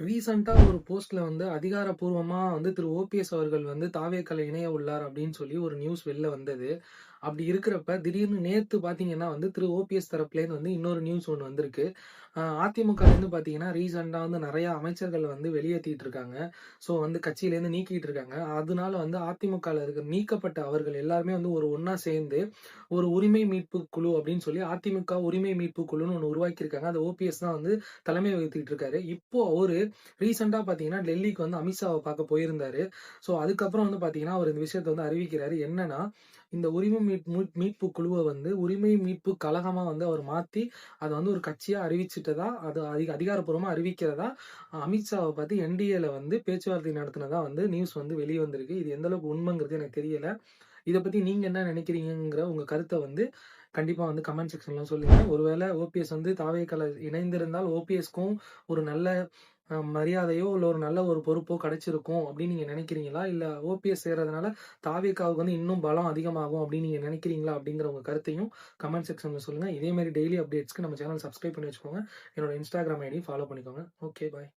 ரீசென்ட்டா ஒரு போஸ்ட்ல வந்து அதிகாரப்பூர்வமா வந்து திரு ஓபிஎஸ் அவர்கள் வந்து தாவேக்கால இணைய உள்ளார் அப்படின்னு சொல்லி ஒரு நியூஸ் வெளில வந்தது. அப்படி இருக்கிறப்ப திடீர்னு நேத்து பார்த்தீங்கன்னா வந்து திரு ஓபிஎஸ் தரப்புலேருந்து வந்து இன்னொரு நியூஸ் ஒண்ணு வந்திருக்கு. அதிமுகலேருந்து பார்த்தீங்கன்னா ரீசென்ட்டா வந்து நெறைய அமைச்சர்கள் வந்து வெளியேத்திட்டு இருக்காங்க. ஸோ வந்து கட்சியிலேருந்து நீக்கிட்டு இருக்காங்க. அதனால வந்து அதிமுகல இருக்க நீக்கப்பட்ட அவர்கள் எல்லாருமே வந்து ஒண்ணா சேர்ந்து ஒரு உரிமை மீட்பு குழு அப்படின்னு சொல்லி அதிமுக உரிமை மீட்பு குழுன்னு ஒண்ணு உருவாக்கியிருக்காங்க. அது ஓபிஎஸ் தான் வந்து தலைமை வகித்துக்கிட்டு இருக்காரு. இப்போ அவரு ரீசென்ட்டா பார்த்தீங்கன்னா, டெல்லிக்கு வந்து அமித்ஷாவ பார்க்க போயிருந்தாரு. ஸோ, அதுக்கப்புறம் வந்து பார்த்தீங்கன்னா, அவரு இந்த விஷயத்த வந்து அறிவிக்கிறாரு. என்னன்னா, இந்த உரிமை மீட்பு குழுவ வந்து உரிமை மீட்பு கழகமா வந்து அவர் மாத்தி, அத வந்து ஒரு கட்சியா அறிவிச்சுட்டதா, அது அதிகாரப்பூர்வமா அறிவிக்கிறதா, அமித்ஷாவ பார்த்து என்டிஏல வந்து பேச்சுவார்த்தை நடத்தினதா வந்து நியூஸ் வந்து வெளிய வந்திருக்கு. இது எந்த அளவுக்கு உண்மைங்கிறது எனக்கு தெரியல. இத பத்தி நீங்க என்ன நினைக்கிறீங்கங்கிற உங்க கருத்த வந்து கண்டிப்பா வந்து கமெண்ட் செக்ஷன்ல சொல்லுங்க. ஒருவேள ஓபிஎஸ் வந்து தாவேக்கால இணைந்திருந்தால் ஓபிஎஸ்க்கும் ஒரு நல்ல மரியாதையோ, இல்ல ஒரு நல்ல ஒரு பொறுப்போ கிடைச்சிருக்கும் அப்படின்னு நீங்க நினைக்கிறீங்களா? இல்ல ஓபிஎஸ் சேர்றதுனால தாவேக்காவுக்கு வந்து இன்னும் பலம் அதிகமாகும் அப்படின்னு நீங்க நினைக்கிறீங்களா? அப்படிங்கிற உங்க கருத்தையும் கமெண்ட் செக்ஷன்ல சொல்லுங்க. இதே மாரி டெய்லி அப்டேட்ஸ்க்கு நம்ம சேனல் சப்ஸ்கிரைப் பண்ணி வச்சுக்கோங்க. என்னோட இன்ஸ்டாகிராம் ஐடி ஃபாலோ பண்ணிக்கோங்க. ஓகே, பாய்.